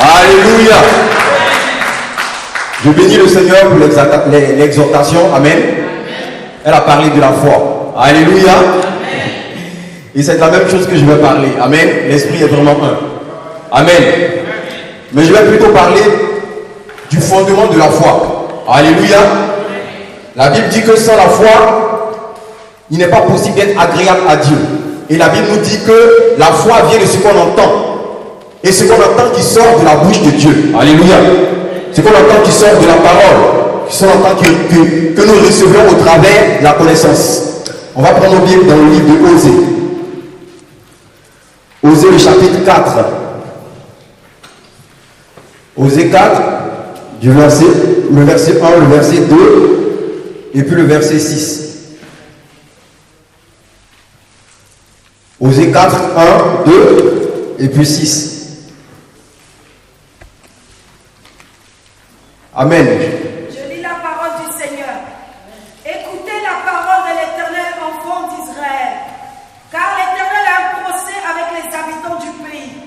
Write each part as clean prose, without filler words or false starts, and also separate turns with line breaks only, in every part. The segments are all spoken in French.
Alléluia. Je bénis le Seigneur pour l'exhortation. Amen. Elle a parlé de la foi. Alléluia. Et c'est la même chose que je vais parler. Amen. L'esprit est vraiment un. Amen. Mais je vais plutôt parler du fondement de la foi. Alléluia. La Bible dit que sans la foi, il n'est pas possible d'être agréable à Dieu. Et la Bible nous dit que la foi vient de ce qu'on entend. Et ce qu'on entend qui sort de la bouche de Dieu. Alléluia. Ce qu'on entend qui sort de la parole. Ce qu'on entend que nous recevons au travers de la connaissance. On va prendre nos Bibles dans le livre de Osée. Osée le chapitre 4. Osée 4, le verset 1, le verset 2, et puis le verset 6. Osée 4, 1, 2, et puis 6. Amen.
Je lis la parole du Seigneur. Écoutez la parole de l'Éternel, enfant d'Israël, car l'Éternel a un procès avec les habitants du pays,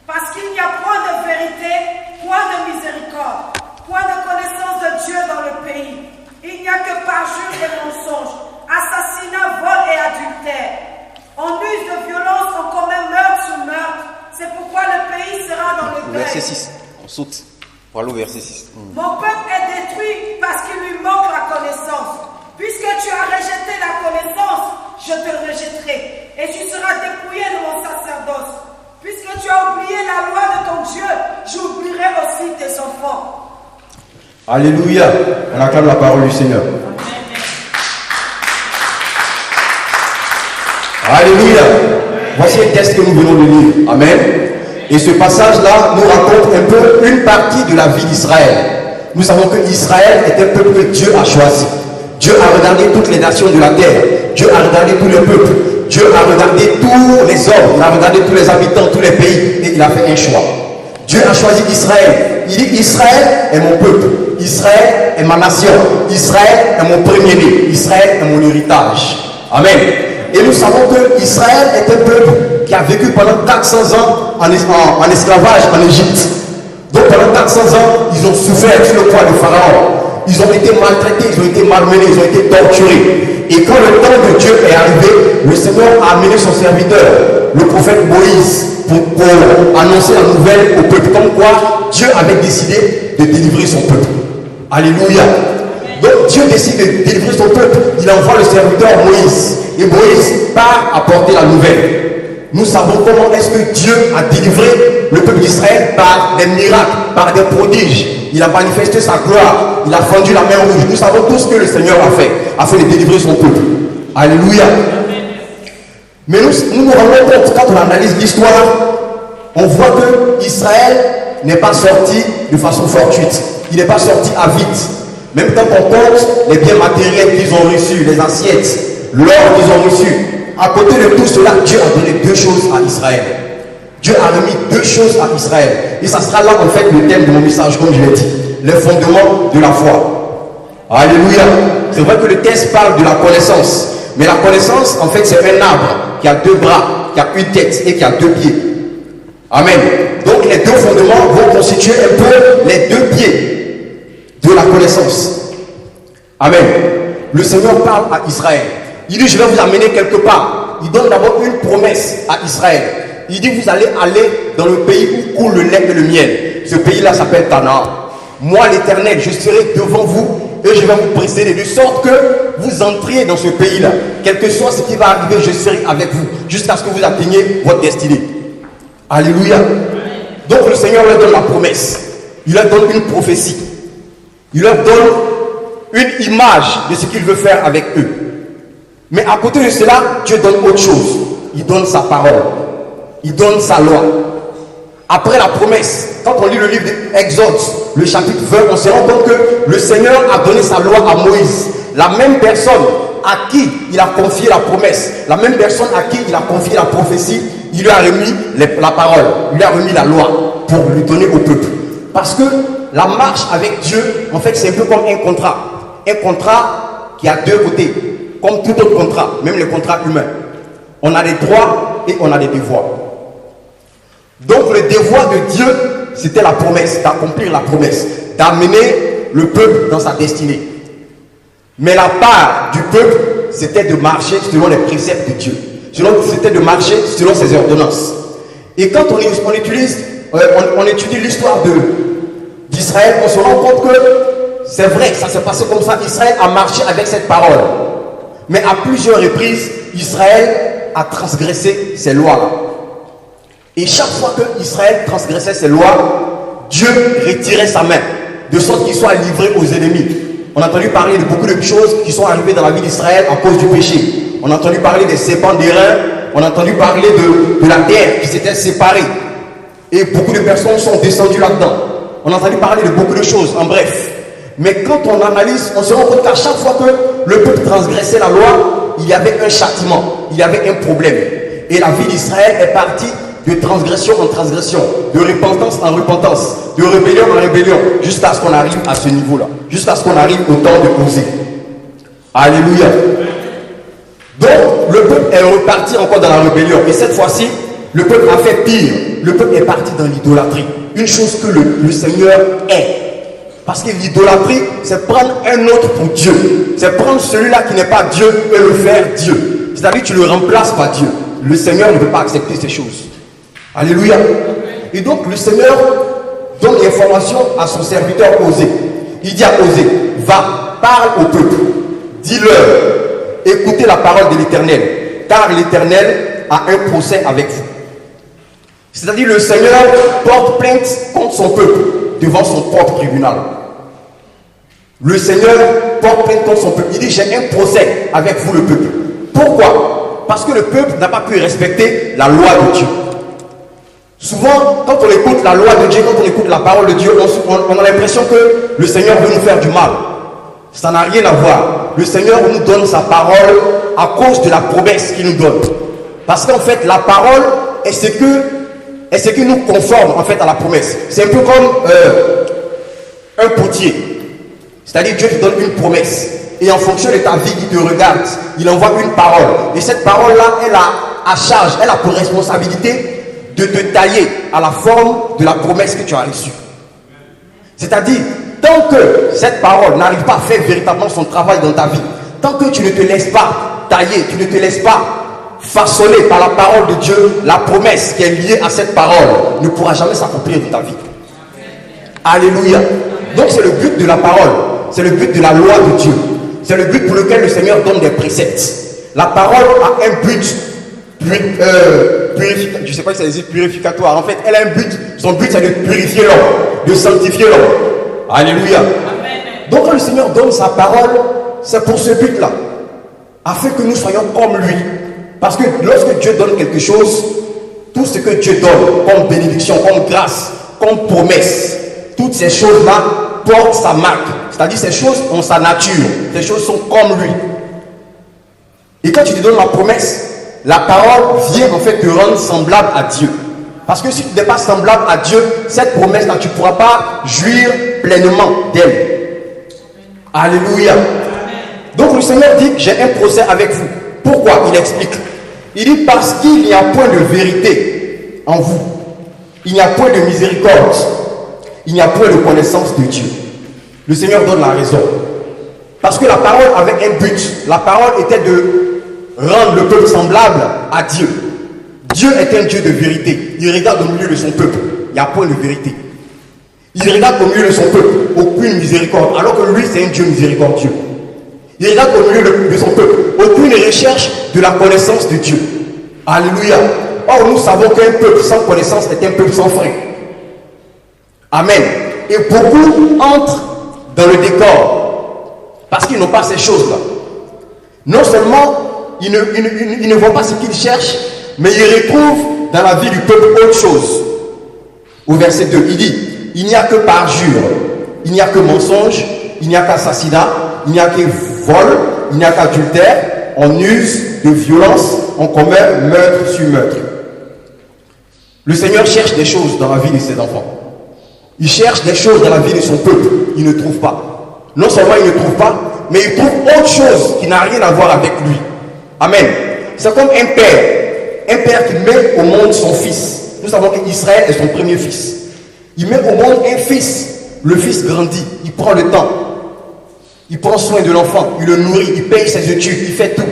parce qu'il n'y a point de vérité, point de miséricorde, point de connaissance de Dieu dans le pays. Il n'y a que parjure et mensonge, assassinat, vol et adultère. On use de violence, on commet meurtre sur meurtre. C'est pourquoi le pays sera dans le deuil.
Verset 6, on saute. Voilà au verset 6.
Mon peuple est détruit parce qu'il lui manque la connaissance. Puisque tu as rejeté la connaissance, je te rejetterai. Et tu seras dépouillé de mon sacerdoce. Puisque tu as oublié la loi de ton Dieu, j'oublierai aussi tes enfants.
Alléluia. On acclame la parole du Seigneur. Alléluia. Voici un texte que nous venons de lire. Amen. Et ce passage-là nous raconte un peu une partie de la vie d'Israël. Nous savons que Israël est un peuple que Dieu a choisi. Dieu a regardé toutes les nations de la terre. Dieu a regardé tous les peuples. Dieu a regardé tous les hommes. Il a regardé tous les habitants, tous les pays. Et il a fait un choix. Dieu a choisi Israël. Il dit Israël est mon peuple. Israël est ma nation. Israël est mon premier-né. Israël est mon héritage. Amen. Et nous savons que Israël est un peuple qui a vécu pendant 400 ans en esclavage en Égypte. Donc pendant 400 ans, ils ont souffert sous le poids de Pharaon. Ils ont été maltraités, ils ont été malmenés, ils ont été torturés. Et quand le temps de Dieu est arrivé, le Seigneur a amené son serviteur, le prophète Moïse, pour annoncer la nouvelle au peuple. Comme quoi, Dieu avait décidé de délivrer son peuple. Alléluia. Donc Dieu décide de délivrer son peuple. Il envoie le serviteur Moïse. Et Moïse part apporter la nouvelle. Nous savons comment est-ce que Dieu a délivré le peuple d'Israël par des miracles, par des prodiges. Il a manifesté sa gloire. Il a fendu la mer rouge. Nous savons tout ce que le Seigneur a fait afin de délivrer son peuple. Alléluia. Mais nous nous rendons compte, quand on analyse l'histoire, on voit que Israël n'est pas sorti de façon fortuite. Il n'est pas sorti à vite. Même quand on compte les biens matériels qu'ils ont reçus, les assiettes, l'or qu'ils ont reçu, à côté de tout cela, Dieu a donné deux choses à Israël. Dieu a remis deux choses à Israël. Et ça sera là en fait le thème de mon message, comme je l'ai dit. Les fondements de la foi. Alléluia. C'est vrai que le texte parle de la connaissance. Mais la connaissance, en fait, c'est un arbre qui a deux bras, qui a une tête et qui a deux pieds. Amen. Donc les deux fondements vont constituer un peu les deux pieds de la connaissance. Amen. Le Seigneur parle à Israël. Il dit, je vais vous amener quelque part. Il donne d'abord une promesse à Israël. Il dit, vous allez aller dans le pays où coule le lait et le miel. Ce pays-là s'appelle Canaan. Moi, l'Éternel, je serai devant vous et je vais vous précéder de sorte que vous entriez dans ce pays-là. Quel que soit ce qui va arriver, je serai avec vous jusqu'à ce que vous atteigniez votre destinée. Alléluia. Donc le Seigneur leur donne la promesse. Il leur donne une prophétie. Il leur donne une image de ce qu'il veut faire avec eux. Mais à côté de cela, Dieu donne autre chose. Il donne sa parole. Il donne sa loi. Après la promesse, quand on lit le livre d'Exode, le chapitre 20, on se rend compte que le Seigneur a donné sa loi à Moïse. La même personne à qui il a confié la promesse, la même personne à qui il a confié la prophétie, il lui a remis la parole, il lui a remis la loi pour lui donner au peuple. Parce que la marche avec Dieu, en fait, c'est un peu comme un contrat. Un contrat qui a deux côtés. Comme tout autre contrat, même les contrats humains. On a des droits et on a des devoirs. Donc le devoir de Dieu, c'était la promesse, d'accomplir la promesse, d'amener le peuple dans sa destinée. Mais la part du peuple, c'était de marcher selon les préceptes de Dieu. C'était de marcher selon ses ordonnances. Et quand on étudie l'histoire d'Israël, on se rend compte que c'est vrai, ça s'est passé comme ça. Israël a marché avec cette parole. Mais à plusieurs reprises, Israël a transgressé ses lois. Et chaque fois que Israël transgressait ses lois, Dieu retirait sa main, de sorte qu'il soit livré aux ennemis. On a entendu parler de beaucoup de choses qui sont arrivées dans la vie d'Israël à cause du péché. On a entendu parler des serpents d'airain, on a entendu parler de la terre qui s'était séparée. Et beaucoup de personnes sont descendues là-dedans. On a entendu parler de beaucoup de choses, en bref. Mais quand on analyse, on se rend compte qu'à chaque fois que le peuple transgressait la loi, il y avait un châtiment, il y avait un problème. Et la vie d'Israël est partie de transgression en transgression, de repentance en repentance, de rébellion en rébellion, jusqu'à ce qu'on arrive à ce niveau-là, jusqu'à ce qu'on arrive au temps de Osée. Alléluia. Donc, le peuple est reparti encore dans la rébellion. Et cette fois-ci, le peuple a fait pire. Le peuple est parti dans l'idolâtrie. Une chose que le Seigneur est. Parce que l'idolâtrie, c'est prendre un autre pour Dieu. C'est prendre celui-là qui n'est pas Dieu et le faire Dieu. C'est-à-dire que tu le remplaces par Dieu. Le Seigneur ne peut pas accepter ces choses. Alléluia. Et donc, le Seigneur donne l'information à son serviteur Osée. Il dit à Osée, va, parle au peuple. Dis-leur, écoutez la parole de l'Éternel, car l'Éternel a un procès avec vous. C'est-à-dire le Seigneur porte plainte contre son peuple devant son propre tribunal. Le Seigneur porte plainte contre son peuple. Il dit, j'ai un procès avec vous le peuple. Pourquoi? Parce que le peuple n'a pas pu respecter la loi de Dieu. Souvent, quand on écoute la loi de Dieu, quand on écoute la parole de Dieu, on a l'impression que le Seigneur veut nous faire du mal. Ça n'a rien à voir. Le Seigneur nous donne sa parole à cause de la promesse qu'il nous donne. Parce qu'en fait, la parole est ce qui nous conforme en fait à la promesse. C'est un peu comme un potier. C'est-à-dire Dieu te donne une promesse. Et en fonction de ta vie, il te regarde. Il envoie une parole. Et cette parole-là, elle a à charge, elle a pour responsabilité de te tailler à la forme de la promesse que tu as reçue. C'est-à-dire, tant que cette parole n'arrive pas à faire véritablement son travail dans ta vie, tant que tu ne te laisses pas tailler, tu ne te laisses pas façonner par la parole de Dieu, la promesse qui est liée à cette parole ne pourra jamais s'accomplir dans ta vie. Alléluia. Donc c'est le but de la parole, c'est le but de la loi de Dieu, c'est le but pour lequel le Seigneur donne des préceptes. La parole a un but je ne sais pas si ça existe, purificatoire. En fait, elle a un but. Son but, c'est de purifier l'homme, de sanctifier l'homme. Alléluia. Amen. Donc, quand le Seigneur donne sa parole, c'est pour ce but-là. Afin que nous soyons comme lui. Parce que lorsque Dieu donne quelque chose, tout ce que Dieu donne, comme bénédiction, comme grâce, comme promesse, toutes ces choses-là portent sa marque. C'est-à-dire, ces choses ont sa nature. Ces choses sont comme lui. Et quand tu te donnes la promesse, la parole vient en fait te rendre semblable à Dieu. Parce que si tu n'es pas semblable à Dieu, cette promesse-là, tu ne pourras pas jouir pleinement d'elle. Alléluia. Donc le Seigneur dit, j'ai un procès avec vous. Pourquoi? Il explique. Il dit, parce qu'il n'y a point de vérité en vous. Il n'y a point de miséricorde. Il n'y a point de connaissance de Dieu. Le Seigneur donne la raison. Parce que la parole avait un but. La parole était de rendre le peuple semblable à Dieu. Dieu est un Dieu de vérité. Il regarde au milieu de son peuple. Il n'y a point de vérité. Il regarde au milieu de son peuple. Aucune miséricorde. Alors que lui, c'est un Dieu miséricordieux. Il regarde au milieu de son peuple. Aucune recherche de la connaissance de Dieu. Alléluia. Or, nous savons qu'un peuple sans connaissance est un peuple sans frein. Amen. Et beaucoup entrent dans le décor parce qu'ils n'ont pas ces choses-là. Non seulement ils ne voient pas ce qu'ils cherchent, mais ils retrouvent dans la vie du peuple autre chose. Au verset 2, il dit, il n'y a que parjure, il n'y a que mensonge, il n'y a qu'assassinat, il n'y a que vol, il n'y a qu'adultère, on use de violence, on commet meurtre sur meurtre. Le Seigneur cherche des choses dans la vie de ses enfants. Il cherche des choses dans la vie de son peuple. Il ne trouve pas. Non seulement il ne trouve pas, mais il trouve autre chose qui n'a rien à voir avec lui. Amen. C'est comme un père qui met au monde son fils. Nous savons qu'Israël est son premier fils. Il met au monde un fils. Le fils grandit, il prend le temps. Il prend soin de l'enfant, il le nourrit, il paye ses études, il fait tout.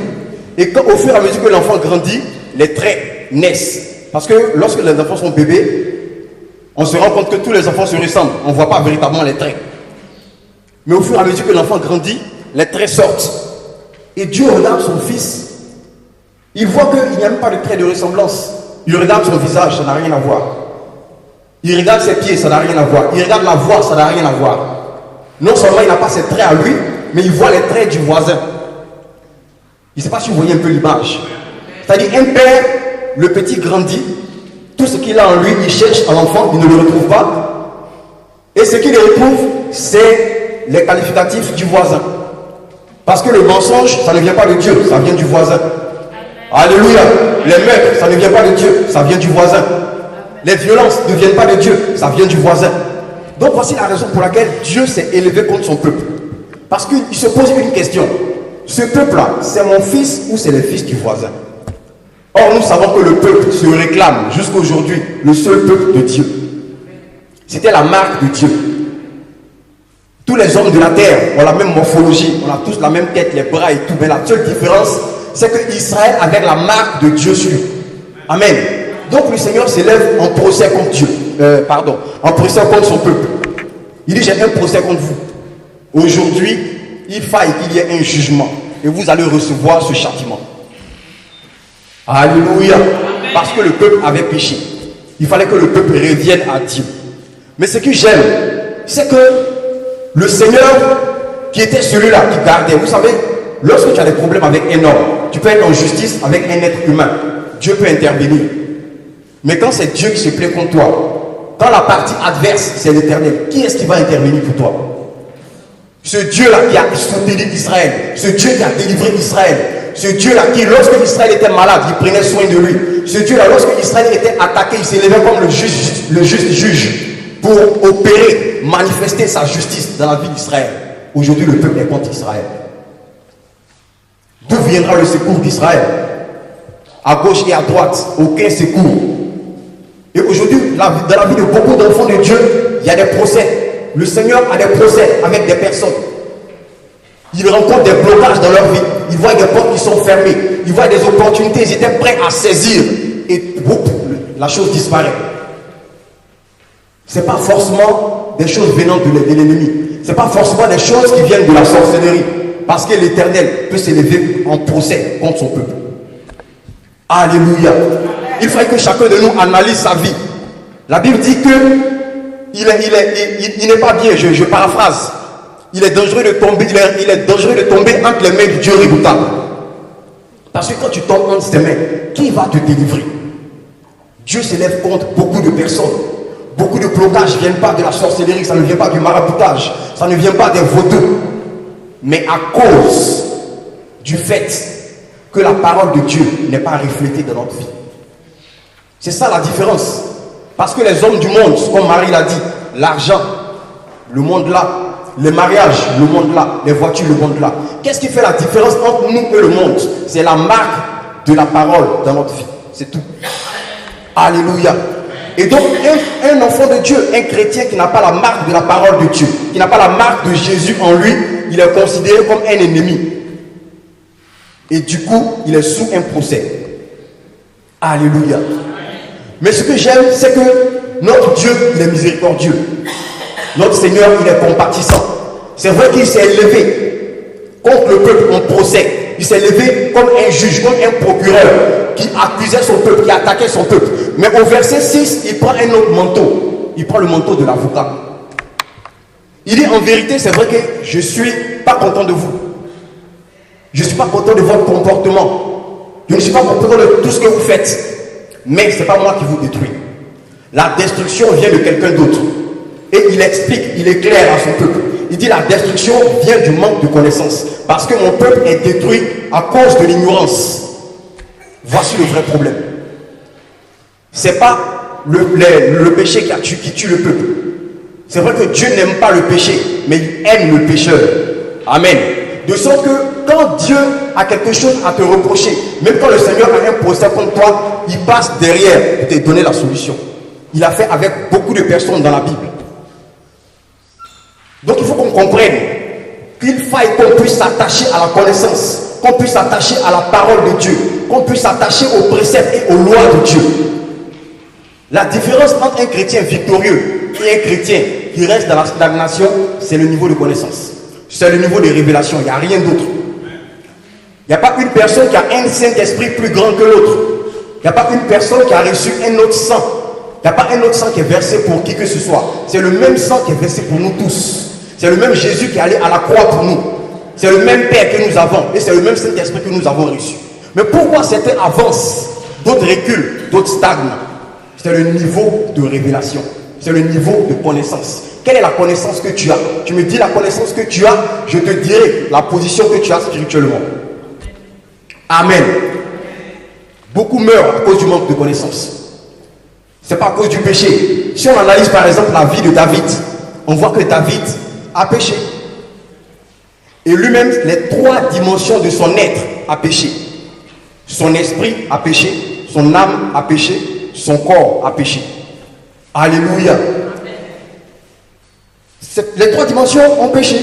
Et quand, au fur et à mesure que l'enfant grandit, les traits naissent. Parce que lorsque les enfants sont bébés, on se rend compte que tous les enfants se ressemblent. On ne voit pas véritablement les traits. Mais au fur et à mesure que l'enfant grandit, les traits sortent. Et Dieu regarde son fils. Il voit qu'il n'y a même pas de trait de ressemblance. Il regarde son visage, ça n'a rien à voir. Il regarde ses pieds, ça n'a rien à voir. Il regarde la voix, ça n'a rien à voir. Non seulement il n'a pas ses traits à lui, mais il voit les traits du voisin. Je ne sais pas si vous voyez un peu l'image. C'est-à-dire un père, le petit grandit, tout ce qu'il a en lui, il cherche à l'enfant, il ne le retrouve pas. Et ce qu'il retrouve, c'est les qualificatifs du voisin. Parce que le mensonge, ça ne vient pas de Dieu, ça vient du voisin. Alléluia. Les meurtres, ça ne vient pas de Dieu, ça vient du voisin. Les violences ne viennent pas de Dieu, ça vient du voisin. Donc voici la raison pour laquelle Dieu s'est élevé contre son peuple. Parce qu'il se pose une question. Ce peuple-là, c'est mon fils ou c'est le fils du voisin? Or, nous savons que le peuple se réclame jusqu'à aujourd'hui le seul peuple de Dieu. C'était la marque de Dieu. Tous les hommes de la terre ont la même morphologie, on a tous la même tête, les bras et tout. Mais la seule différence, c'est que Israël avait la marque de Dieu sur lui. Amen. Donc le Seigneur s'élève en procès contre Dieu. En procès contre son peuple. Il dit, j'ai un procès contre vous. Aujourd'hui, il faille qu'il y ait un jugement. Et vous allez recevoir ce châtiment. Alléluia. Parce que le peuple avait péché. Il fallait que le peuple revienne à Dieu. Mais ce que j'aime, c'est que le Seigneur, qui était celui-là qui gardait, vous savez, lorsque tu as des problèmes avec un homme, tu peux être en justice avec un être humain. Dieu peut intervenir. Mais quand c'est Dieu qui se plaît contre toi, quand la partie adverse, c'est l'Éternel, qui est-ce qui va intervenir pour toi? Ce Dieu-là qui a soutenu Israël, ce Dieu qui a délivré Israël, ce Dieu-là qui, lorsque Israël était malade, il prenait soin de lui. Ce Dieu-là, lorsque Israël était attaqué, il s'élevait comme le juste juge pour opérer, manifester sa justice dans la vie d'Israël. Aujourd'hui, le peuple est contre Israël. D'où viendra le secours d'Israël? À gauche et à droite, aucun secours. Et aujourd'hui, dans la vie de beaucoup d'enfants de Dieu, il y a des procès. Le Seigneur a des procès avec des personnes. Il rencontre des blocages dans leur vie. Il voit des portes qui sont fermées. Il voit des opportunités. Ils étaient prêts à saisir. Et la chose disparaît. Ce n'est pas forcément des choses venant de l'ennemi. Ce n'est pas forcément des choses qui viennent de la sorcellerie. Parce que l'Éternel peut s'élever en procès contre son peuple. Alléluia. Il faudrait que chacun de nous analyse sa vie. La Bible dit que il n'est pas bien, je paraphrase. Il est dangereux de tomber, il est dangereux de tomber entre les mains du Dieu redoutable. Parce que quand tu tombes entre ses mains, qui va te délivrer? Dieu s'élève contre beaucoup de personnes. Beaucoup de blocages ne viennent pas de la sorcellerie, ça ne vient pas du maraboutage, ça ne vient pas des vaudous. Mais à cause du fait que la parole de Dieu n'est pas reflétée dans notre vie. C'est ça la différence. Parce que les hommes du monde, comme Marie l'a dit, l'argent, le monde là, les mariages, le monde là, les voitures, le monde là. Qu'est-ce qui fait la différence entre nous et le monde? C'est la marque de la parole dans notre vie. C'est tout. Alléluia. Et donc, un enfant de Dieu, un chrétien qui n'a pas la marque de la parole de Dieu, qui n'a pas la marque de Jésus en lui, il est considéré comme un ennemi. Et du coup, il est sous un procès. Alléluia. Mais ce que j'aime, c'est que notre Dieu, il est miséricordieux. Notre Seigneur, il est compatissant. C'est vrai qu'il s'est élevé contre le peuple en procès. Il s'est élevé comme un juge, comme un procureur qui accusait son peuple, qui attaquait son peuple. Mais au verset 6, il prend un autre manteau. Il prend le manteau de l'avocat. Il dit en vérité, c'est vrai que je ne suis pas content de vous. Je ne suis pas content de votre comportement. Je ne suis pas content de tout ce que vous faites. Mais ce n'est pas moi qui vous détruis. La destruction vient de quelqu'un d'autre. Et il explique, il éclaire à son peuple. Il dit la destruction vient du manque de connaissance. Parce que mon peuple est détruit à cause de l'ignorance. Voici le vrai problème. Ce n'est pas le péché qui tue le peuple. C'est vrai que Dieu n'aime pas le péché, mais il aime le pécheur. Amen. De sorte que quand Dieu a quelque chose à te reprocher, même quand le Seigneur a un procès contre toi, il passe derrière pour te donner la solution. Il l'a fait avec beaucoup de personnes dans la Bible. Donc il faut qu'on comprenne qu'il faille qu'on puisse s'attacher à la connaissance, qu'on puisse s'attacher à la parole de Dieu, qu'on puisse s'attacher aux préceptes et aux lois de Dieu. La différence entre un chrétien victorieux et un chrétien qui reste dans la stagnation, c'est le niveau de connaissance. C'est le niveau de révélation, il n'y a rien d'autre. Il n'y a pas une personne qui a un Saint-Esprit plus grand que l'autre. Il n'y a pas une personne qui a reçu un autre sang. Il n'y a pas un autre sang qui est versé pour qui que ce soit. C'est le même sang qui est versé pour nous tous. C'est le même Jésus qui est allé à la croix pour nous. C'est le même Père que nous avons. Et c'est le même Saint-Esprit que nous avons reçu. Mais pourquoi certains avancent, d'autres reculent, d'autres stagnent? C'est le niveau de révélation. C'est le niveau de connaissance. Quelle est la connaissance que tu as? Tu me dis la connaissance que tu as, je te dirai la position que tu as spirituellement. Amen. Beaucoup meurent à cause du manque de connaissance. Ce n'est pas à cause du péché. Si on analyse par exemple la vie de David, on voit que David a péché. Et lui-même, les trois dimensions de son être a péché. Son esprit a péché, son âme a péché, son corps a péché. Alléluia. Les trois dimensions ont péché.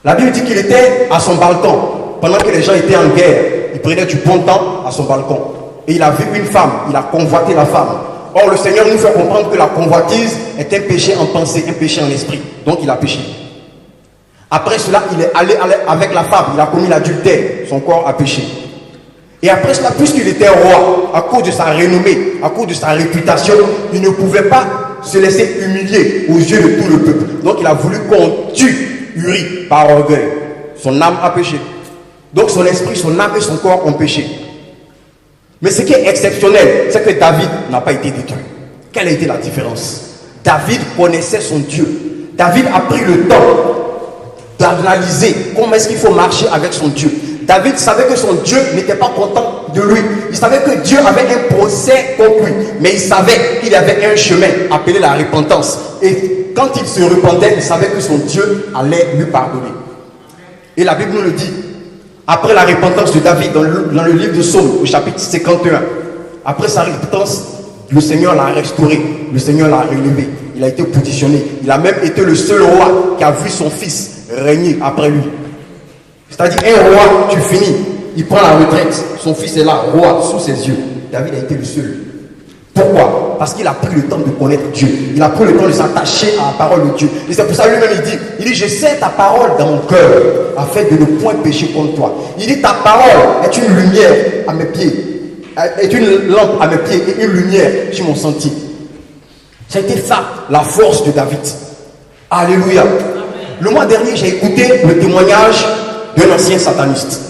La Bible dit qu'il était à son balcon. Pendant que les gens étaient en guerre, il prenait du bon temps à son balcon. Et il a vu une femme, il a convoité la femme. Or, le Seigneur nous fait comprendre que la convoitise est un péché en pensée, un péché en esprit. Donc, il a péché. Après cela, il est allé avec la femme, il a commis l'adultère, son corps a péché. Et après cela, puisqu'il était roi, à cause de sa renommée, à cause de sa réputation, il ne pouvait pas se laisser humilier aux yeux de tout le peuple. Donc, il a voulu qu'on tue Uri par orgueil. Son âme a péché. Donc, son esprit, son âme et son corps ont péché. Mais ce qui est exceptionnel, c'est que David n'a pas été détruit. Quelle a été la différence? David connaissait son Dieu. David a pris le temps d'analyser comment est-ce qu'il faut marcher avec son Dieu. David savait que son Dieu n'était pas content de lui. Il savait que Dieu avait un procès contre lui. Mais il savait qu'il y avait un chemin appelé la repentance. Et quand il se repentait, il savait que son Dieu allait lui pardonner. Et la Bible nous le dit. Après la repentance de David, dans le livre de Psaume, au chapitre 51, après sa repentance, le Seigneur l'a restauré, le Seigneur l'a relevé, il a été positionné. Il a même été le seul roi qui a vu son fils régner après lui. C'est-à-dire, un roi, tu finis, il prend la retraite, son fils est là, roi, sous ses yeux. David a été le seul. Pourquoi? Parce qu'il a pris le temps de connaître Dieu. Il a pris le temps de s'attacher à la parole de Dieu. Et c'est pour ça lui-même il dit, je sais ta parole dans mon cœur, afin de ne point pécher contre toi. Il dit, ta parole est une lumière à mes pieds, est une lampe à mes pieds et une lumière sur mon sentier. Ça a été ça, la force de David. Alléluia. Le mois dernier, j'ai écouté le témoignage d'un ancien sataniste.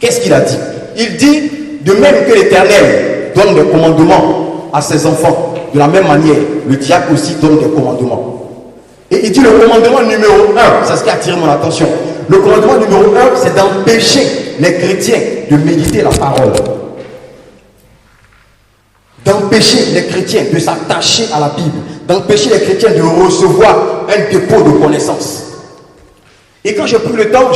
Qu'est-ce qu'il a dit? Il dit, de même que l'Éternel donne des commandements à ses enfants, de la même manière, le diable aussi donne des commandements. Et il dit le commandement numéro 1, c'est ce qui a attiré mon attention. Le commandement numéro 1, c'est d'empêcher les chrétiens de méditer la parole. D'empêcher les chrétiens de s'attacher à la Bible. D'empêcher les chrétiens de recevoir un dépôt de connaissances. Et quand j'ai pris le temps,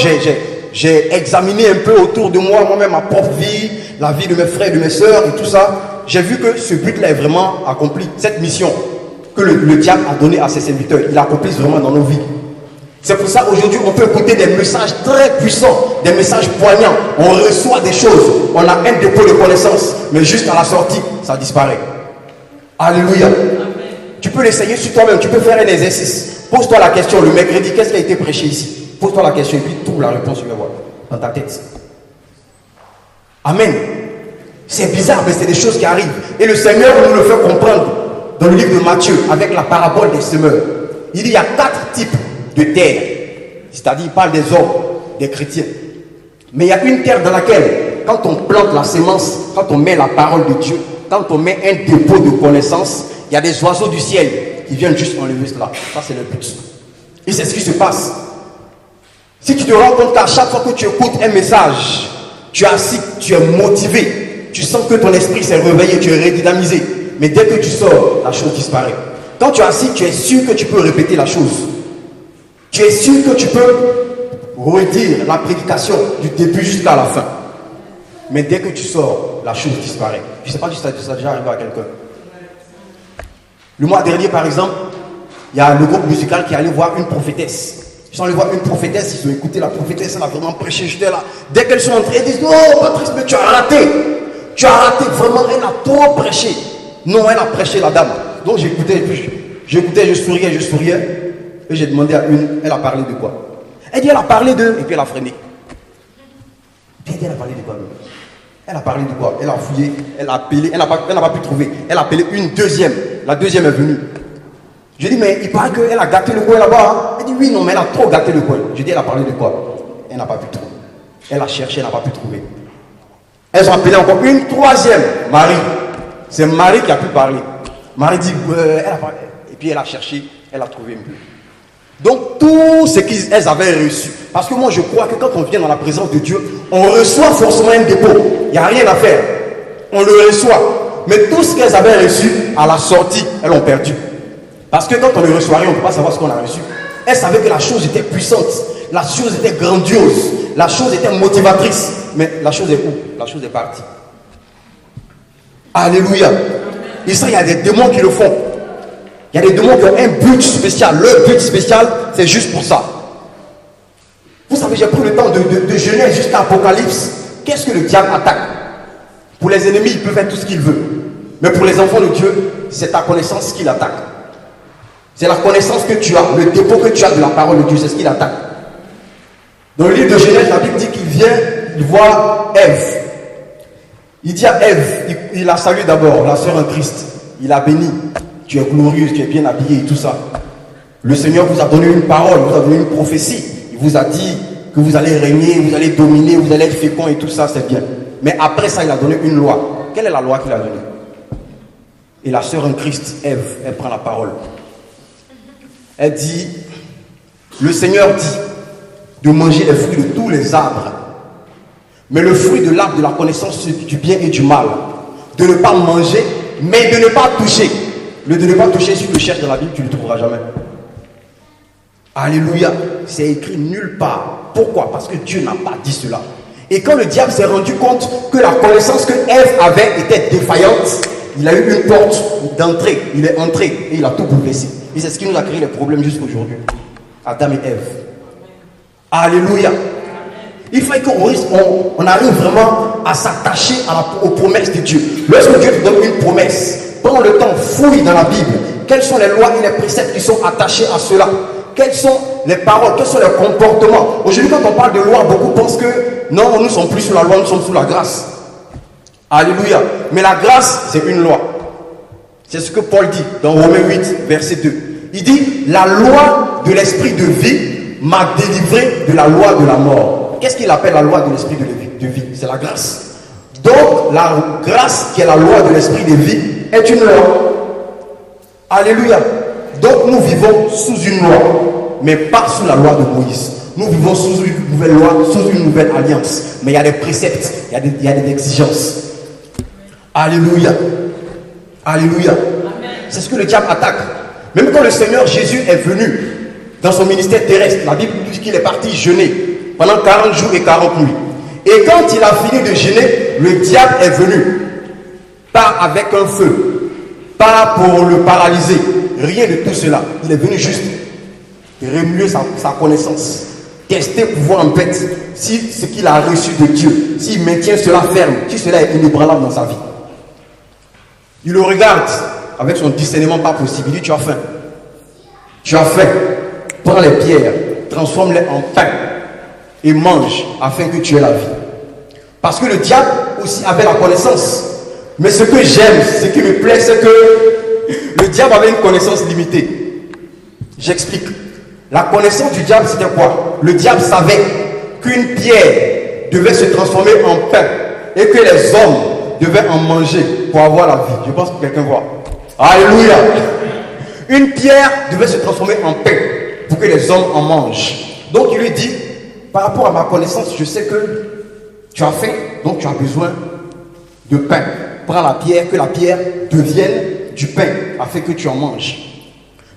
j'ai examiné un peu autour de moi-même, ma propre vie, la vie de mes frères, de mes sœurs et tout ça. J'ai vu que ce but-là est vraiment accompli. Cette mission que le diable a donnée à ses serviteurs, il l'accomplit vraiment dans nos vies. C'est pour ça qu'aujourd'hui, on peut écouter des messages très puissants, des messages poignants. On reçoit des choses, on a un dépôt de connaissances, mais juste à la sortie, ça disparaît. Alléluia. Tu peux l'essayer sur toi-même, tu peux faire un exercice. Pose-toi la question, le mercredi, qu'est-ce qui a été prêché ici? Pose-toi la question et puis trouve la réponse, tu vas voir, dans ta tête. Amen. C'est bizarre, mais c'est des choses qui arrivent. Et le Seigneur nous le fait comprendre dans le livre de Matthieu, avec la parabole des semeurs. Il dit, il y a 4 types de terre. C'est-à-dire, il parle des hommes, des chrétiens. Mais il y a une terre dans laquelle, quand on plante la sémence, quand on met la parole de Dieu, quand on met un dépôt de connaissances, il y a des oiseaux du ciel qui viennent juste enlever cela. Ça, c'est le but. Et c'est ce qui se passe. Si tu te rends compte qu'à chaque fois que tu écoutes un message, tu es assis, tu es motivé, tu sens que ton esprit s'est réveillé, tu es redynamisé. Mais dès que tu sors, la chose disparaît. Quand tu es assis, tu es sûr que tu peux répéter la chose. Tu es sûr que tu peux redire la prédication du début jusqu'à la fin. Mais dès que tu sors, la chose disparaît. Je ne sais pas si ça est déjà arrivé à quelqu'un. Le mois dernier, par exemple, il y a le groupe musical qui est allé voir une prophétesse. Ils sont allés voir une prophétesse, ils ont écouté la prophétesse, elle a vraiment prêché, j'étais là. Dès qu'elles sont entrées, elles disent, oh Patrice, mais tu as raté. Tu as raté, vraiment, elle a trop prêché. Non, elle a prêché, la dame. Donc j'écoutais, je souriais. Et j'ai demandé à une, elle a parlé de quoi? Elle dit, elle a parlé de... Et puis elle a freiné. Elle dit, elle a parlé de quoi? Elle a parlé de quoi? Elle a fouillé, elle a appelé, elle n'a pas pu trouver. Elle a appelé une deuxième. La deuxième est venue. Je dis, mais il paraît qu'elle a gâté le coin là-bas. Hein? Elle dit, oui, non, mais elle a trop gâté le coin. Je dis, elle a parlé de quoi? Elle n'a pas pu trouver. Elle a cherché, elle n'a pas pu trouver. Elles ont appelé encore une troisième, Marie. C'est Marie qui a pu parler. Marie dit, elle a parlé. Et puis elle a cherché, elle a trouvé un peu. Donc tout ce qu'elles avaient reçu. Parce que moi je crois que quand on vient dans la présence de Dieu, on reçoit forcément un dépôt. Il n'y a rien à faire. On le reçoit. Mais tout ce qu'elles avaient reçu, à la sortie, elles l'ont perdu. Parce que quand on ne reçoit rien, on ne peut pas savoir ce qu'on a reçu. Elles savaient que la chose était puissante. La chose était grandiose. La chose était motivatrice. Mais la chose est où? La chose est partie. Alléluia. Et ça, il y a des démons qui le font. Il y a des démons qui ont un but spécial. Leur but spécial, c'est juste pour ça. Vous savez, j'ai pris le temps de Genèse jusqu'à Apocalypse. Qu'est-ce que le diable attaque? Pour les ennemis, il peut faire tout ce qu'il veut. Mais pour les enfants de Dieu, c'est ta connaissance qu'il attaque. C'est la connaissance que tu as, le dépôt que tu as de la parole de Dieu, c'est ce qu'il attaque. Dans le livre de Genèse, la Bible dit qu'il vient, il voit Ève. Il dit à Ève, il la salue d'abord, la sœur en Christ. Il a béni. Tu es glorieuse, tu es bien habillée et tout ça. Le Seigneur vous a donné une parole, vous a donné une prophétie. Il vous a dit que vous allez régner, vous allez dominer, vous allez être fécond et tout ça, c'est bien. Mais après ça, il a donné une loi. Quelle est la loi qu'il a donnée? Et la sœur en Christ, Ève, elle prend la parole. Elle dit, le Seigneur dit de manger les fruits de tous les arbres. Mais le fruit de l'arbre de la connaissance du bien et du mal, de ne pas manger, mais de ne pas toucher. Le de ne pas toucher, si tu le cherches dans la Bible, tu ne le trouveras jamais. Alléluia. C'est écrit nulle part. Pourquoi? Parce que Dieu n'a pas dit cela. Et quand le diable s'est rendu compte que la connaissance que Ève avait était défaillante, il a eu une porte d'entrée. Il est entré et il a tout bouleversé. Et c'est ce qui nous a créé les problèmes jusqu'aujourd'hui. Adam et Ève. Alléluia. Il faut qu'on arrive vraiment à s'attacher aux promesses de Dieu. Lorsque Dieu te donne une promesse, prends le temps, fouille dans la Bible. Quelles sont les lois et les préceptes qui sont attachés à cela? Quelles sont les paroles? Quels sont les comportements? Aujourd'hui, quand on parle de loi, beaucoup pensent que non, nous ne sommes plus sous la loi, nous sommes sous la grâce. Alléluia. Mais la grâce, c'est une loi. C'est ce que Paul dit dans Romains 8, verset 2. Il dit, la loi de l'esprit de vie m'a délivré de la loi de la mort. Qu'est-ce qu'il appelle la loi de l'esprit de vie? C'est la grâce. Donc, la grâce qui est la loi de l'esprit de vie est une loi. Alléluia. Donc, nous vivons sous une loi, mais pas sous la loi de Moïse. Nous vivons sous une nouvelle loi, sous une nouvelle alliance. Mais il y a des préceptes, il y a des exigences. Alléluia. Alléluia. C'est ce que le diable attaque. Même quand le Seigneur Jésus est venu dans son ministère terrestre, la Bible dit qu'il est parti jeûner pendant 40 jours et 40 nuits. Et quand il a fini de jeûner, le diable est venu. Pas avec un feu, pas pour le paralyser, rien de tout cela. Il est venu juste remuer sa connaissance, tester pour voir en fait si ce qu'il a reçu de Dieu, s'il maintient cela ferme, si cela est inébranlable dans sa vie. Il le regarde avec son discernement pas possible. Il dit, tu as faim. Tu as faim. Prends les pierres, transforme-les en pain et mange afin que tu aies la vie. Parce que le diable aussi avait la connaissance. Mais ce que j'aime, ce qui me plaît, c'est que le diable avait une connaissance limitée. J'explique. La connaissance du diable, c'était quoi? Le diable savait qu'une pierre devait se transformer en pain et que les hommes devaient en manger pour avoir la vie. Je pense que quelqu'un voit. Alléluia. Une pierre devait se transformer en pain pour que les hommes en mangent. Donc il lui dit, par rapport à ma connaissance, je sais que tu as faim, donc tu as besoin de pain. Prends la pierre, que la pierre devienne du pain afin que tu en manges.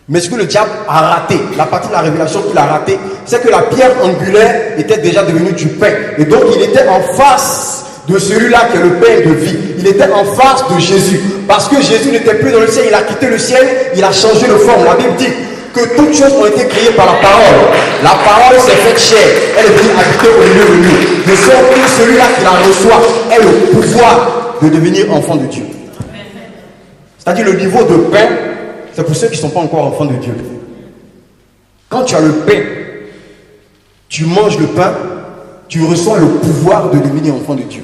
Mais ce que le diable a raté, la partie de la révélation qu'il a raté, c'est que la pierre angulaire était déjà devenue du pain. Et donc il était en face de celui-là qui est le pain de vie. Il était en face de Jésus. Parce que Jésus n'était plus dans le ciel, il a quitté le ciel, il a changé de forme. La Bible dit que toutes choses ont été créées par la parole. La parole s'est faite chair. Elle est venue habiter au milieu de nous. De sorte que celui-là qui la reçoit ait le pouvoir de devenir enfant de Dieu. C'est-à-dire le niveau de pain, c'est pour ceux qui ne sont pas encore enfants de Dieu. Quand tu as le pain, tu manges le pain, tu reçois le pouvoir de devenir enfant de Dieu.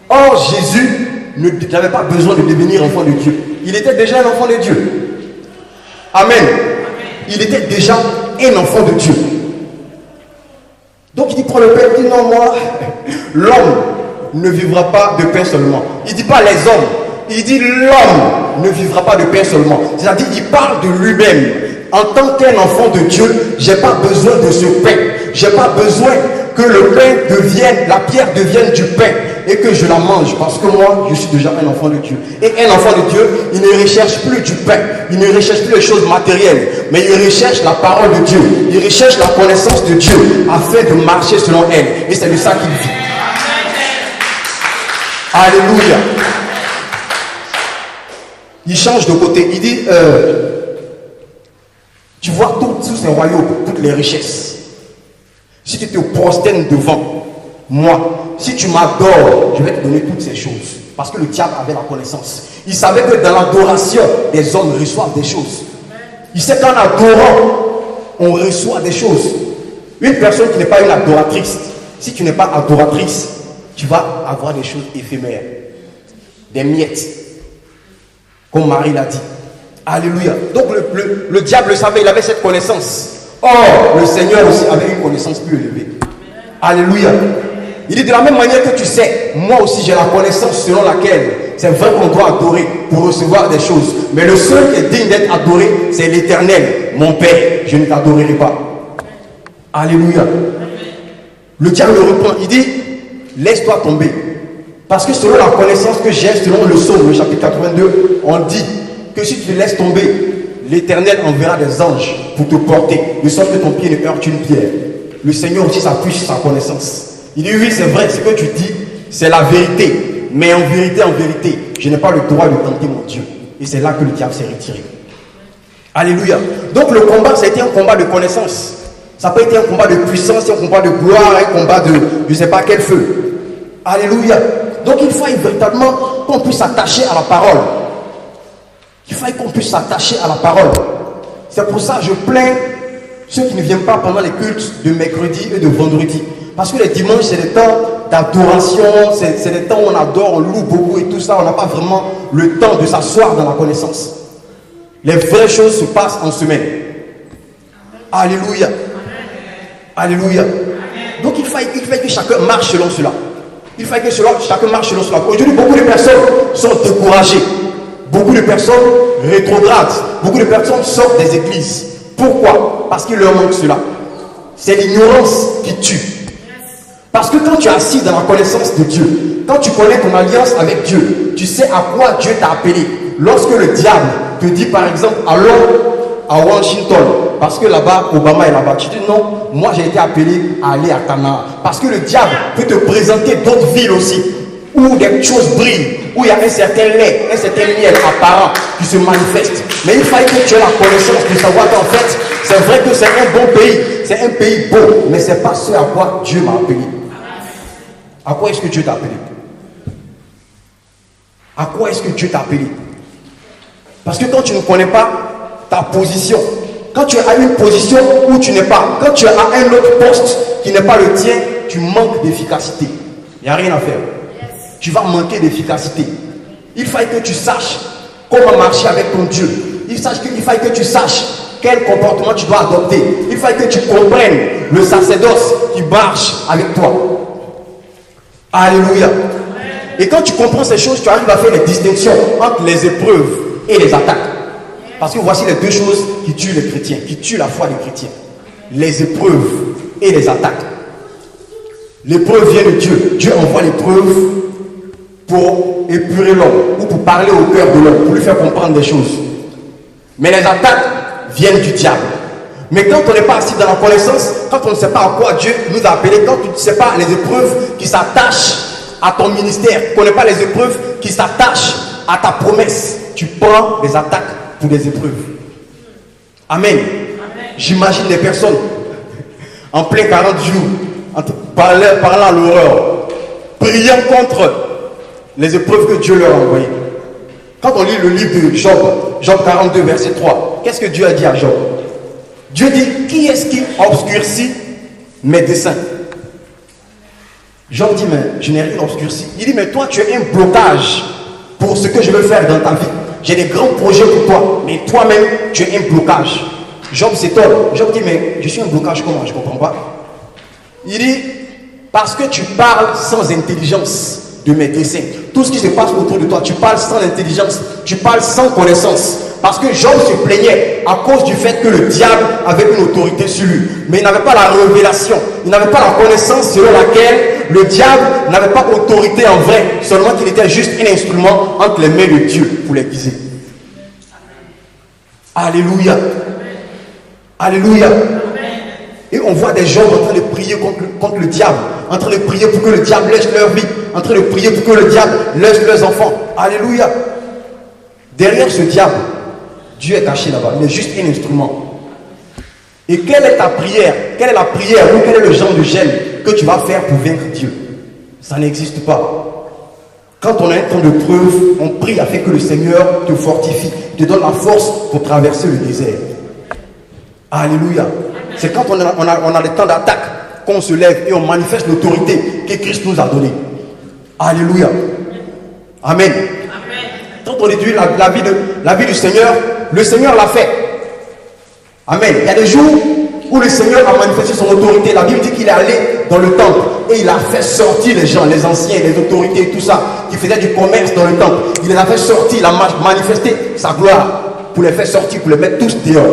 Or, Jésus n'avait pas besoin de devenir enfant de Dieu. Il était déjà un enfant de Dieu. Amen. Il était déjà un enfant de Dieu. Donc il dit, prends le pain, il dit, non, moi, l'homme ne vivra pas de pain seulement. Il ne dit pas les hommes. Il dit l'homme ne vivra pas de pain seulement. C'est-à-dire il parle de lui-même. En tant qu'un enfant de Dieu, je n'ai pas besoin de ce pain. Je n'ai pas besoin que le pain devienne, la pierre devienne du pain et que je la mange parce que moi, je suis déjà un enfant de Dieu. Et un enfant de Dieu, il ne recherche plus du pain. Il ne recherche plus les choses matérielles, mais il recherche la parole de Dieu. Il recherche la connaissance de Dieu afin de marcher selon elle. Et c'est de ça qu'il vit. Alléluia. Il change de côté. Il dit, tu vois tous ces royaumes, toutes les richesses. Si tu te prosternes devant moi, si tu m'adores, je vais te donner toutes ces choses. Parce que le diable avait la connaissance. Il savait que dans l'adoration, les hommes reçoivent des choses. Il sait qu'en adorant, on reçoit des choses. Une personne qui n'est pas une adoratrice, si tu n'es pas adoratrice, tu vas avoir des choses éphémères. Des miettes. Comme Marie l'a dit. Alléluia. Donc le diable le savait, il avait cette connaissance. Or, le Seigneur aussi avait une connaissance plus élevée. Alléluia. Il dit de la même manière que tu sais, moi aussi j'ai la connaissance selon laquelle c'est vrai qu'on doit adorer pour recevoir des choses. Mais le seul qui est digne d'être adoré, c'est l'Éternel. Mon Père, je ne t'adorerai pas. Alléluia. Le diable le reprend. Il dit, laisse-toi tomber. Parce que selon la connaissance que j'ai, selon le psaume, le chapitre 82, on dit que si tu te laisses tomber, l'Éternel enverra des anges pour te porter, de sorte que ton pied ne heurte une pierre. Le Seigneur aussi s'appuie sur sa connaissance. Il dit, oui, c'est vrai, ce que tu dis, c'est la vérité. Mais en vérité, je n'ai pas le droit de tenter mon Dieu. Et c'est là que le diable s'est retiré. Alléluia. Donc le combat, ça a été un combat de connaissance. Ça n'a pas été un combat de puissance, un combat de gloire, un combat de je ne sais pas quel feu. Alléluia. Donc il faut véritablement qu'on puisse s'attacher à la parole. Il faut qu'on puisse s'attacher à la parole. C'est pour ça que je plains ceux qui ne viennent pas pendant les cultes de mercredi et de vendredi. Parce que les dimanches, c'est des temps d'adoration, c'est des temps où on adore, on loue beaucoup et tout ça. On n'a pas vraiment le temps de s'asseoir dans la connaissance. Les vraies choses se passent en semaine. Alléluia. Alléluia. Donc il faut que chacun marche selon cela. Il faut que chacun marche selon cela. Aujourd'hui, beaucoup de personnes sont découragées. Beaucoup de personnes rétrogradent. Beaucoup de personnes sortent des églises. Pourquoi? Parce qu'il leur manque cela. C'est l'ignorance qui tue. Parce que quand tu es assis dans la connaissance de Dieu, quand tu connais ton alliance avec Dieu, tu sais à quoi Dieu t'a appelé. Lorsque le diable te dit par exemple, allons à Washington, parce que là-bas, Obama est là-bas, tu dis non, moi j'ai été appelé à aller à Canaan. Parce que le diable peut te présenter d'autres villes aussi, où des choses brillent, où il y a un certain lait, un certain miel apparent qui se manifeste. Mais il fallait que tu aies la connaissance de savoir qu'en fait, c'est vrai que c'est un bon pays, c'est un pays beau, mais ce n'est pas ce à quoi Dieu m'a appelé. À quoi est-ce que Dieu t'a appelé? À quoi est-ce que Dieu t'a appelé? Parce que quand tu ne connais pas ta position, quand tu as une position où tu n'es pas, quand tu as un autre poste qui n'est pas le tien, tu manques d'efficacité. Il n'y a rien à faire. Tu vas manquer d'efficacité. Il faut que tu saches comment marcher avec ton Dieu. Il faut que tu saches quel comportement tu dois adopter. Il faut que tu comprennes le sacerdoce qui marche avec toi. Alléluia. Et quand tu comprends ces choses, tu arrives à faire les distinctions entre les épreuves et les attaques. Parce que voici les deux choses qui tuent les chrétiens, qui tuent la foi des chrétiens. Les épreuves et les attaques. L'épreuve vient de Dieu. Dieu envoie l'épreuve pour épurer l'homme ou pour parler au cœur de l'homme, pour lui faire comprendre des choses. Mais les attaques viennent du diable. Mais quand on n'est pas assis dans la connaissance, quand on ne sait pas à quoi Dieu nous a appelés, quand tu ne sais pas les épreuves qui s'attachent à ton ministère, tu ne connais pas les épreuves qui s'attachent à ta promesse, tu prends des attaques pour des épreuves. Amen. J'imagine des personnes en plein 40 jours, parlant à l'horreur, priant contre les épreuves que Dieu leur a envoyées. Quand on lit le livre de Job, Job 42, verset 3, qu'est-ce que Dieu a dit à Job? Dieu dit, qui est-ce qui obscurcit mes desseins? Job dit, mais je n'ai rien obscurci. Il dit, mais toi, tu es un blocage pour ce que je veux faire dans ta vie. J'ai des grands projets pour toi, mais toi-même, tu es un blocage. Job s'étonne. Job dit, mais je suis un blocage comment? Je ne comprends pas. Il dit, parce que tu parles sans intelligence de mes desseins. Tout ce qui se passe autour de toi, tu parles sans intelligence, tu parles sans connaissance. Parce que Job se plaignait à cause du fait que le diable avait une autorité sur lui. Mais il n'avait pas la révélation, il n'avait pas la connaissance selon laquelle le diable n'avait pas autorité en vrai, seulement qu'il était juste un instrument entre les mains de Dieu pour l'aiguiser. Alléluia. Alléluia. Et on voit des gens en train de prier contre le diable, en train de prier pour que le diable laisse leur vie, en train de prier pour que le diable laisse leurs enfants. Alléluia. Derrière ce diable, Dieu est caché là-bas, il est juste un instrument. Et quelle est ta prière? Quelle est la prière ou quel est le genre de gêne que tu vas faire pour vaincre Dieu? Ça n'existe pas. Quand on est en temps de preuve, on prie afin que le Seigneur te fortifie, te donne la force pour traverser le désert. Alléluia. C'est quand on a le temps d'attaque qu'on se lève et on manifeste l'autorité que Christ nous a donnée. Alléluia. Amen. Quand on étudie la vie du Seigneur, le Seigneur l'a fait. Amen. Il y a des jours où le Seigneur a manifesté son autorité. La Bible dit qu'il est allé dans le temple et il a fait sortir les gens, les anciens, les autorités, tout ça, qui faisaient du commerce dans le temple. Il les a fait sortir, il a manifesté sa gloire pour les faire sortir, pour les mettre tous dehors.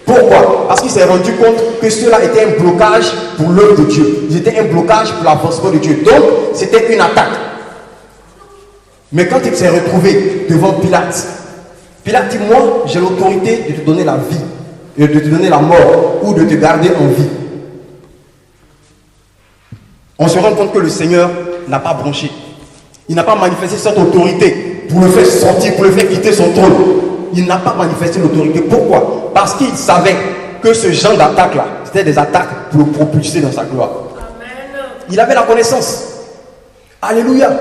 Pourquoi? Parce qu'il s'est rendu compte que cela était un blocage pour l'œuvre de Dieu. Ils étaient un blocage pour l'avancement de Dieu. Donc, c'était une attaque. Mais quand il s'est retrouvé devant Pilate, Pilate dit, moi, j'ai l'autorité de te donner la vie, de te donner la mort, ou de te garder en vie. On se rend compte que le Seigneur n'a pas branché. Il n'a pas manifesté cette autorité pour le faire sortir, pour le faire quitter son trône. Il n'a pas manifesté l'autorité. Pourquoi? Parce qu'il savait que ce genre d'attaque-là, c'était des attaques pour le propulser dans sa gloire. Amen. Il avait la connaissance. Alléluia.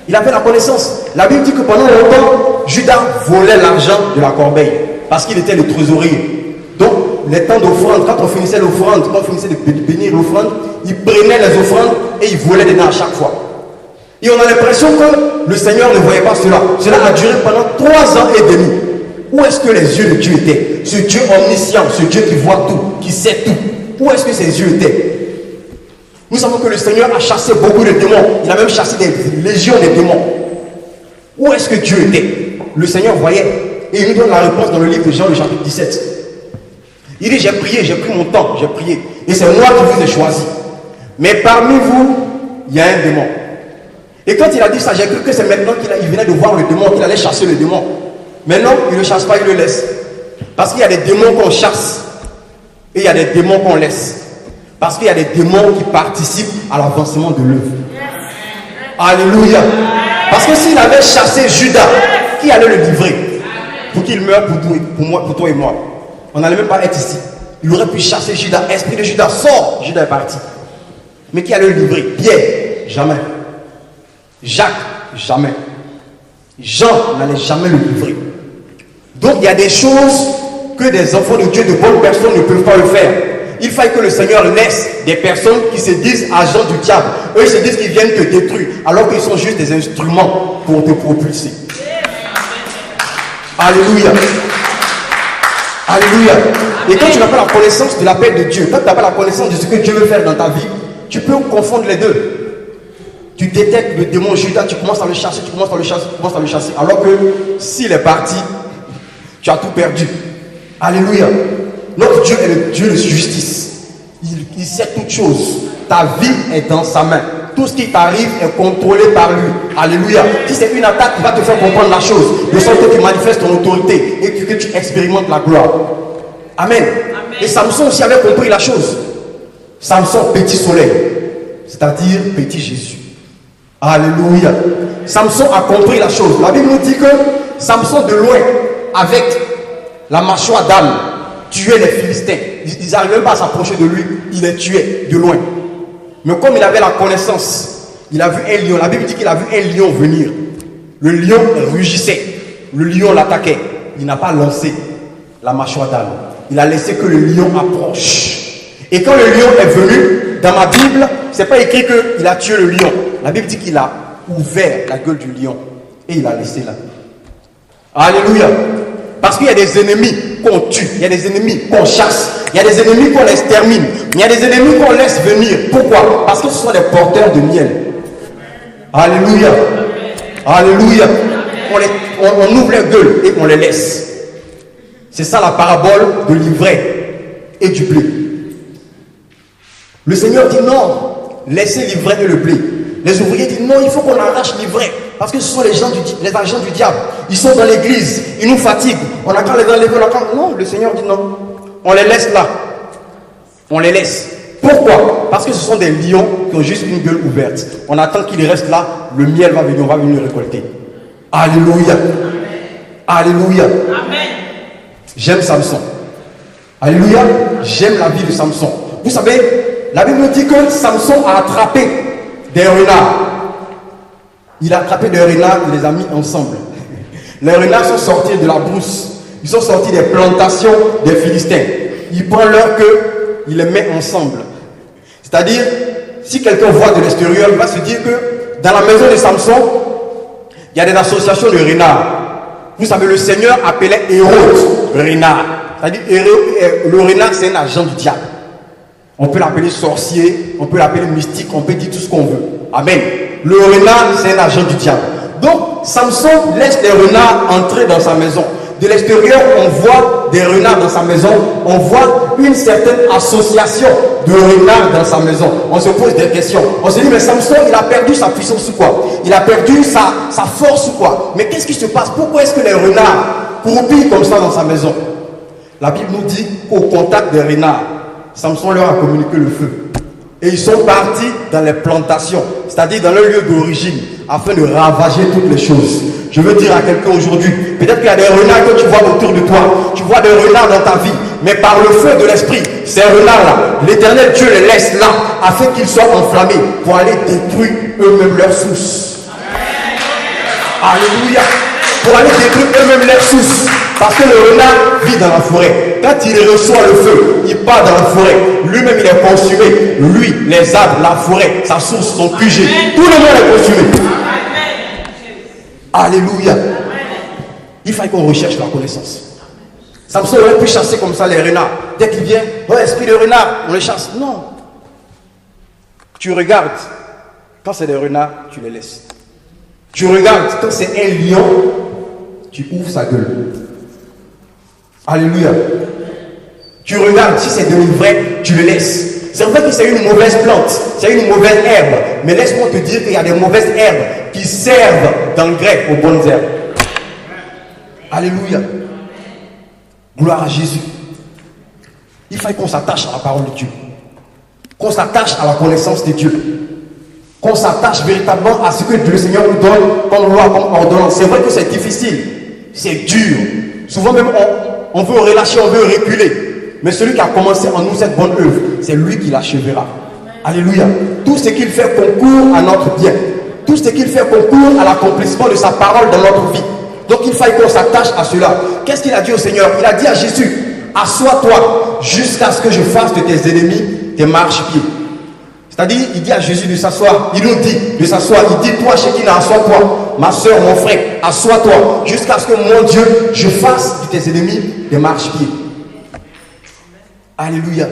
Il avait la connaissance. La Bible dit que pendant longtemps, Judas volait l'argent de la corbeille parce qu'il était le trésorier. Donc, les temps d'offrande, quand on finissait l'offrande, quand on finissait de bénir l'offrande, il prenait les offrandes et il volait dedans à chaque fois. Et on a l'impression que le Seigneur ne voyait pas cela. Cela a duré pendant 3 ans et demi. Où est-ce que les yeux de Dieu étaient? Ce Dieu omniscient, ce Dieu qui voit tout, qui sait tout. Où est-ce que ses yeux étaient? Nous savons que le Seigneur a chassé beaucoup de démons. Il a même chassé des légions de démons. Où est-ce que Dieu était? Le Seigneur voyait. Et il nous donne la réponse dans le livre de Jean, le chapitre 17. Il dit, j'ai prié, j'ai pris mon temps, j'ai prié. Et c'est moi qui vous ai choisi. Mais parmi vous, il y a un démon. Et quand il a dit ça, j'ai cru que c'est maintenant qu'il venait de voir le démon, qu'il allait chasser le démon. Mais non, il ne le chasse pas, il le laisse. Parce qu'il y a des démons qu'on chasse. Et il y a des démons qu'on laisse. Parce qu'il y a des démons qui participent à l'avancement de l'œuvre. Alléluia. Parce que s'il avait chassé Judas, qui allait le livrer pour qu'il meure pour toi et moi? On n'allait même pas être ici. Il aurait pu chasser Judas. Esprit de Judas, sort. Judas est parti. Mais qui allait le livrer? Pierre, jamais. Jacques, jamais. Jean n'allait jamais le livrer. Donc il y a des choses que des enfants de Dieu, de bonnes personnes ne peuvent pas le faire. Il faille que le Seigneur laisse des personnes qui se disent agents du diable. Eux, ils se disent qu'ils viennent te détruire, alors qu'ils sont juste des instruments pour te propulser. Alléluia. Alléluia. Et quand tu n'as pas la connaissance de l'appel de Dieu, quand tu n'as pas la connaissance de ce que Dieu veut faire dans ta vie, tu peux confondre les deux. Tu détectes le démon Judas, tu commences à le chasser, tu commences à le chasser, tu commences à le chasser. Alors que s'il est parti, tu as tout perdu. Alléluia. Notre Dieu est le Dieu de justice. Il sait toutes choses. Ta vie est dans sa main. Tout ce qui t'arrive est contrôlé par lui. Alléluia. Si c'est une attaque, il va te faire comprendre la chose. De sorte que tu manifestes ton autorité et que tu expérimentes la gloire. Amen. Et Samson aussi avait compris la chose. Samson, petit soleil, c'est-à-dire petit Jésus. Alléluia. Samson a compris la chose. La Bible nous dit que Samson de loin, avec la mâchoire d'âne, tuait les Philistins. Ils n'arrivaient même pas à s'approcher de lui. Il les tuait de loin. Mais comme il avait la connaissance, il a vu un lion. La Bible dit qu'il a vu un lion venir. Le lion rugissait. Le lion l'attaquait. Il n'a pas lancé la mâchoire d'âne. Il a laissé que le lion approche. Et quand le lion est venu, dans ma Bible, c'est pas écrit qu'il a tué le lion. La Bible dit qu'il a ouvert la gueule du lion. Et il a laissé là. Alléluia. Parce qu'il y a des ennemis qu'on tue. Il y a des ennemis qu'on chasse. Il y a des ennemis qu'on extermine. Il y a des ennemis qu'on laisse venir. Pourquoi? Parce que ce sont des porteurs de miel. Alléluia. Alléluia. On ouvre les gueules et on les laisse. C'est ça la parabole de l'ivraie et du blé. Le Seigneur dit non, laissez l'ivraie et le blé. Les ouvriers disent non, il faut qu'on arrache l'ivraie. Parce que ce sont les agents du diable. Ils sont dans l'église, ils nous fatiguent. On a qu'à les enlever, Non, le Seigneur dit non. On les laisse là. On les laisse. Pourquoi? Parce que ce sont des lions qui ont juste une gueule ouverte. On attend qu'ils restent là, le miel va venir, on va venir le récolter. Alléluia. Alléluia. Amen. J'aime Samson. Alléluia. J'aime la vie de Samson. Vous savez, la Bible nous dit que Samson a attrapé des renards. Il a attrapé des renards, il les a mis ensemble. Les renards sont sortis de la brousse. Ils sont sortis des plantations des Philistins. Il prend leur queue, il les met ensemble. C'est-à-dire, si quelqu'un voit de l'extérieur, il va se dire que dans la maison de Samson, il y a des associations de renards. Vous savez, le Seigneur appelait Hérode renard. C'est-à-dire, le renard, c'est un agent du diable. On peut l'appeler sorcier, on peut l'appeler mystique, on peut dire tout ce qu'on veut. Amen. Le renard, c'est un agent du diable. Donc, Samson laisse les renards entrer dans sa maison. De l'extérieur, on voit des renards dans sa maison. On voit une certaine association de renards dans sa maison. On se pose des questions. On se dit, mais Samson, il a perdu sa puissance ou quoi? Il a perdu sa force ou quoi? Mais qu'est-ce qui se passe? Pourquoi est-ce que les renards croupillent comme ça dans sa maison? La Bible nous dit qu'au contact des renards, Samson leur a communiqué le feu. Et ils sont partis dans les plantations, c'est-à-dire dans leur lieu d'origine, afin de ravager toutes les choses. Je veux dire à quelqu'un aujourd'hui, peut-être qu'il y a des renards que tu vois autour de toi, tu vois des renards dans ta vie, mais par le feu de l'esprit, ces renards-là, l'Éternel Dieu les laisse là, afin qu'ils soient enflammés, pour aller détruire eux-mêmes leur source. Alléluia. Pour aller détruire eux-mêmes leur source. Parce que le renard vit dans la forêt. Quand il reçoit le feu, il part dans la forêt. Lui-même, il est consumé. Lui, les arbres, la forêt, sa source, son QG. Tout le monde est consumé. Alléluia. Il faut qu'on recherche la connaissance. Samson aurait pu chasser comme ça les renards. Dès qu'il vient, oh, esprit de renard, on les chasse. Non. Tu regardes. Quand c'est des renards, tu les laisses. Tu regardes. Quand c'est un lion, tu ouvres sa gueule. Alléluia. Tu regardes, si c'est de l'ivraie, tu le laisses. C'est vrai que c'est une mauvaise plante, c'est une mauvaise herbe. Mais laisse-moi te dire qu'il y a des mauvaises herbes qui servent dans le grec aux bonnes herbes. Alléluia. Gloire à Jésus. Il faut qu'on s'attache à la parole de Dieu. Qu'on s'attache à la connaissance de Dieu. Qu'on s'attache véritablement à ce que le Seigneur nous donne comme loi, comme ordonnance. C'est vrai que c'est difficile. C'est dur. Souvent même on veut relâcher, on veut reculer. Mais celui qui a commencé en nous cette bonne œuvre, c'est lui qui l'achèvera. Alléluia. Tout ce qu'il fait concourt à notre bien. Tout ce qu'il fait concourt à l'accomplissement de sa parole dans notre vie. Donc il faut qu'on s'attache à cela. Qu'est-ce qu'il a dit au Seigneur? Il a dit à Jésus, assois-toi jusqu'à ce que je fasse de tes ennemis tes marchepieds. C'est-à-dire, il dit à Jésus de s'asseoir. Il nous dit de s'asseoir. Il dit, toi, Shekinah, assois-toi. Ma soeur, mon frère, assois-toi. Jusqu'à ce que, mon Dieu, je fasse de tes ennemis des marchepieds. Alléluia.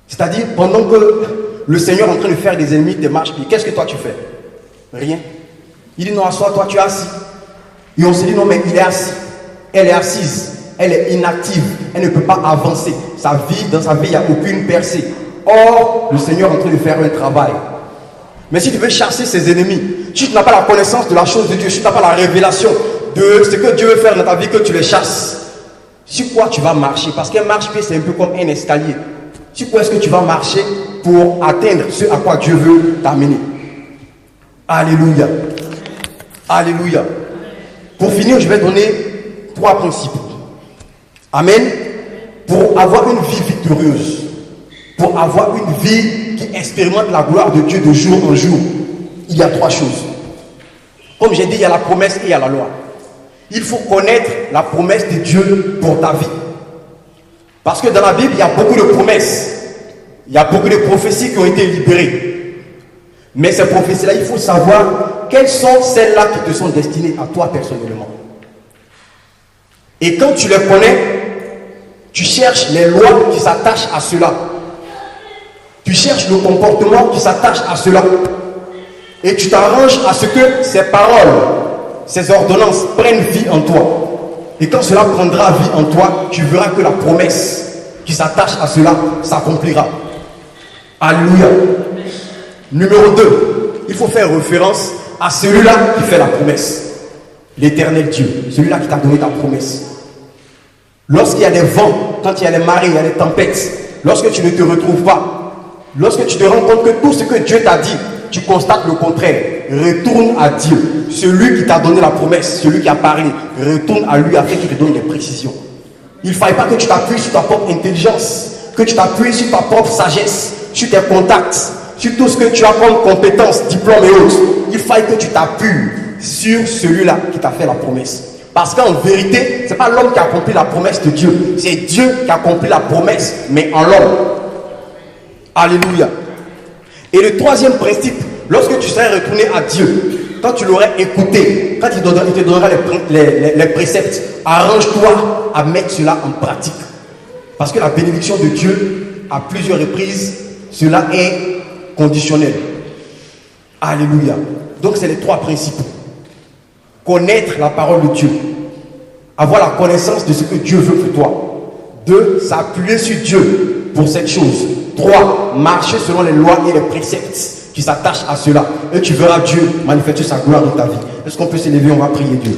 C'est-à-dire, pendant que le Seigneur est en train de faire des ennemis des marchepieds, qu'est-ce que toi tu fais? Rien. Il dit, non, assois-toi, tu es assis. Et on se dit, non, mais il est assis. Elle est assise. Elle est inactive. Elle ne peut pas avancer. Dans sa vie, il n'y a aucune percée. Or, le Seigneur est en train de faire un travail. Mais si tu veux chasser ses ennemis, si tu n'as pas la connaissance de la chose de Dieu, si tu n'as pas la révélation de ce que Dieu veut faire dans ta vie, que tu les chasses, sur quoi tu vas marcher? Parce qu'un marche-pied, c'est un peu comme un escalier. Sur quoi est-ce que tu vas marcher pour atteindre ce à quoi Dieu veut t'amener? Alléluia. Alléluia. Pour finir, je vais donner 3 principes. Amen. Pour avoir une vie victorieuse, pour avoir une vie qui expérimente la gloire de Dieu de jour en jour, il y a 3 choses. Comme j'ai dit, il y a la promesse et il y a la loi. Il faut connaître la promesse de Dieu pour ta vie. Parce que dans la Bible, il y a beaucoup de promesses. Il y a beaucoup de prophéties qui ont été libérées. Mais ces prophéties-là, il faut savoir quelles sont celles-là qui te sont destinées à toi personnellement. Et quand tu les connais, tu cherches les lois qui s'attachent à cela. Tu cherches le comportement qui s'attache à cela. Et tu t'arranges à ce que ces paroles, ces ordonnances prennent vie en toi. Et quand cela prendra vie en toi, tu verras que la promesse qui s'attache à cela s'accomplira. Alléluia. Numéro 2, il faut faire référence à celui-là qui fait la promesse. L'éternel Dieu, celui-là qui t'a donné ta promesse. Lorsqu'il y a des vents, quand il y a des marées, il y a des tempêtes, lorsque tu ne te retrouves pas, lorsque tu te rends compte que tout ce que Dieu t'a dit, tu constates le contraire, retourne à Dieu. Celui qui t'a donné la promesse, celui qui a parlé, retourne à lui afin qu'il te donne des précisions. Il ne faille pas que tu t'appuies sur ta propre intelligence, que tu t'appuies sur ta propre sagesse, sur tes contacts, sur tout ce que tu as comme compétences, diplômes et autres. Il faille que tu t'appuies sur celui-là qui t'a fait la promesse. Parce qu'en vérité, ce n'est pas l'homme qui a accompli la promesse de Dieu, c'est Dieu qui a accompli la promesse, mais en l'homme. Alléluia. Et le 3e principe, lorsque tu serais retourné à Dieu, quand tu l'aurais écouté, quand il te donnera les préceptes, arrange-toi à mettre cela en pratique. Parce que la bénédiction de Dieu, à plusieurs reprises, cela est conditionnel. Alléluia. Donc c'est les 3 principes. Connaître la parole de Dieu. Avoir la connaissance de ce que Dieu veut pour toi. 2, s'appuyer sur Dieu pour cette chose. 3, marcher selon les lois et les préceptes qui s'attachent à cela. Et tu verras Dieu manifester sa gloire dans ta vie. Est-ce qu'on peut s'élever? On va prier Dieu.